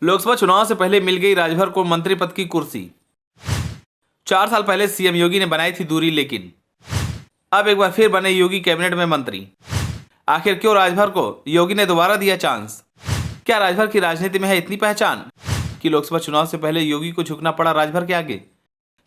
लोकसभा चुनाव से पहले मिल गई राजभर को मंत्री पद की कुर्सी। 4 साल पहले सीएम योगी ने बनाई थी दूरी, लेकिन अब एक बार फिर बने योगी कैबिनेट में मंत्री। आखिर क्यों राजभर को योगी ने दोबारा दिया चांस? क्या राजभर की राजनीति में है इतनी पहचान कि लोकसभा चुनाव से पहले योगी को झुकना पड़ा राजभर के आगे?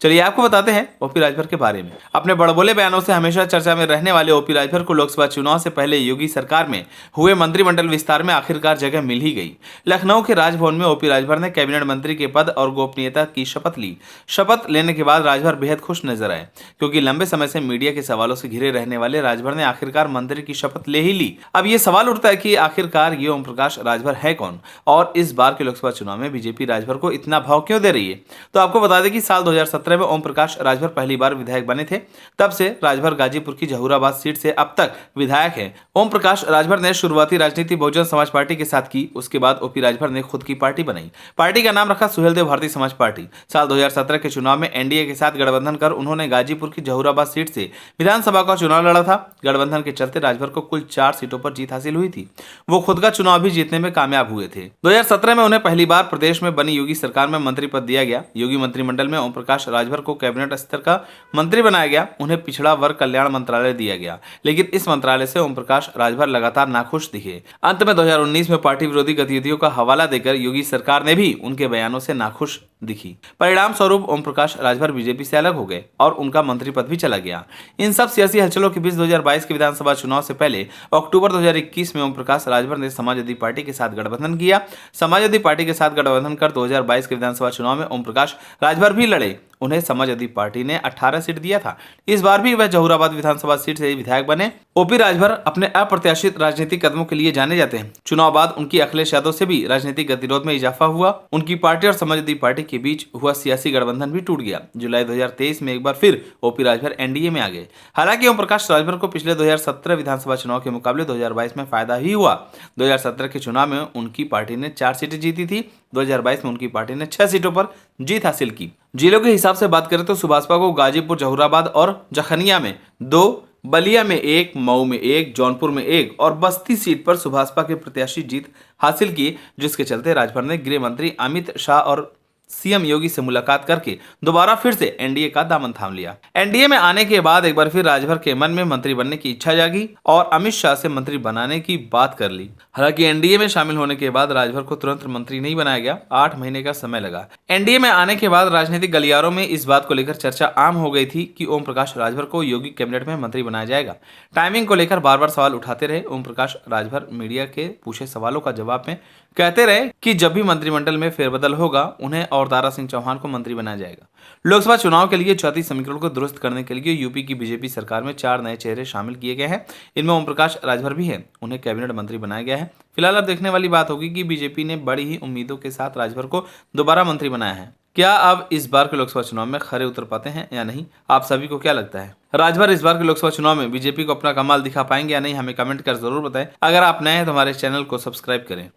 चलिए आपको बताते हैं ओपी राजभर के बारे में। अपने बड़बोले बयानों से हमेशा चर्चा में रहने वाले ओपी राजभर को लोकसभा चुनाव से पहले योगी सरकार में हुए मंत्रिमंडल विस्तार में आखिरकार जगह मिल ही गई। लखनऊ के राजभवन में ओपी राजभर ने कैबिनेट मंत्री के पद और गोपनीयता की शपथ ली। शपथ लेने के बाद राजभर बेहद खुश नजर आए, क्योंकि लंबे समय से मीडिया के सवालों से घिरे रहने वाले राजभर ने आखिरकार मंत्री की शपथ ले ही ली। अब ये सवाल उठता है कि आखिरकार ये ओम प्रकाश राजभर है कौन, और इस बार के लोकसभा चुनाव में बीजेपी राजभर को इतना भाव क्यों दे रही है? तो आपको बता दें कि साल 2017 में ओम प्रकाश राजभर पहली बार विधायक बने थे। तब से राजभर गाजीपुर की जहूराबाद सीट से अब तक विधायक हैं। ओम प्रकाश राजभर ने शुरुआती राजनीति बहुजन समाज पार्टी के साथ की। उसके बाद ओपी राजभर ने खुद की पार्टी बनाई। पार्टी का नाम रखा सुहेलदेव भारतीय समाज पार्टी। साल 2017 के चुनाव में एनडीए के साथ गठबंधन कर उन्होंने गाजीपुर की जहूराबाद सीट से विधानसभा का चुनाव लड़ा था। गठबंधन के चलते राजभर को कुल 4 सीटों पर जीत हासिल हुई थी। वो खुद का चुनाव भी जीतने में कामयाब हुए थे। 2017 में उन्हें पहली बार प्रदेश में बनी योगी सरकार में मंत्री पद दिया गया। योगी मंत्रिमंडल में ओम प्रकाश राजभर को कैबिनेट स्तर का मंत्री बनाया गया। उन्हें पिछड़ा वर्ग कल्याण मंत्रालय दिया गया, लेकिन इस मंत्रालय से ओम प्रकाश राजभर लगातार नाखुश दिखे। अंत में 2019 में पार्टी विरोधी गतिविधियों का हवाला देकर योगी सरकार ने भी उनके बयानों से नाखुश दिखी। परिणाम स्वरूप ओम प्रकाश राजभर बीजेपी से अलग हो गए और उनका मंत्री पद भी चला गया। इन सब सियासी हलचलों के बीच 2022 के विधानसभा चुनाव से पहले अक्टूबर 2021 में ओम प्रकाश राजभर ने समाजवादी पार्टी के साथ गठबंधन किया। समाजवादी पार्टी के साथ गठबंधन कर 2022 के विधानसभा चुनाव में ओम प्रकाश राजभर भी लड़े। उन्हें समाजवादी पार्टी ने 18 सीट दिया था। इस बार भी वह जहूराबाद विधानसभा सीट से विधायक बने। ओपी राजभर अपने अप्रत्याशित राजनीतिक कदमों के लिए जाने जाते हैं। चुनाव बाद उनकी अखिलेश यादव से भी राजनीतिक गतिरोध में इजाफा हुआ। उनकी पार्टी और समाजवादी पार्टी के बीच हुआ सियासी गठबंधन भी टूट गया। जुलाई 2023 में एक बार फिर ओपी राजभर एनडीए में आ गए। हालांकि ओम प्रकाश राजभर को पिछले 2017 विधानसभा चुनाव के मुकाबले 2022 में फायदा ही हुआ। 2017 के चुनाव में उनकी पार्टी ने 4 सीटें जीती थी। 2022 में उनकी पार्टी ने 6 सीटों पर जीत हासिल की। जिलों के हिसाब से बात करें तो सुभाषपा को गाजीपुर, जहूराबाद और जखनिया में 2, बलिया में 1, मऊ में 1, जौनपुर में 1 और बस्ती सीट पर सुभाषपा के प्रत्याशी जीत हासिल की, जिसके चलते राजभर ने गृह मंत्री अमित शाह और सीएम योगी से मुलाकात करके दोबारा फिर से एनडीए का दामन थाम लिया। एनडीए में आने के बाद एक बार फिर राजभर के मन में मंत्री बनने की इच्छा जागी और अमित शाह से मंत्री बनाने की बात कर ली। हालांकि एनडीए में शामिल होने के बाद राजभर को तुरंत मंत्री नहीं बनाया गया। 8 महीने का समय लगा। एनडीए में आने के बाद राजनीतिक गलियारों में इस बात को लेकर चर्चा आम हो गई थी कि ओम प्रकाश राजभर को योगी कैबिनेट में मंत्री बनाया जाएगा। टाइमिंग को लेकर बार बार सवाल उठाते रहे ओम प्रकाश राजभर। मीडिया के पूछे सवालों का जवाब में कहते रहे कि जब भी मंत्रिमंडल में फेरबदल होगा उन्हें और दारा सिंह चौहान को मंत्री बनाया जाएगा। लोकसभा चुनाव के लिए चौथी समीकरण को दुरुस्त करने के लिए यूपी की बीजेपी सरकार में 4 नए चेहरे शामिल किए गए हैं। इनमें ओम प्रकाश राजभर भी हैं। उन्हें कैबिनेट मंत्री बनाया गया है। फिलहाल अब देखने वाली बात होगी कि बीजेपी ने बड़ी ही उम्मीदों के साथ राजभर को दोबारा मंत्री बनाया है। क्या अब इस बार के लोकसभा चुनाव में खरे उतर पाते हैं या नहीं? आप सभी को क्या लगता है? राजभर इस बार के लोकसभा चुनाव में बीजेपी को अपना कमाल दिखा पाएंगे या नहीं? हमें कमेंट कर जरूर बताएं। अगर आप नए हैं तो हमारे चैनल को सब्सक्राइब करें।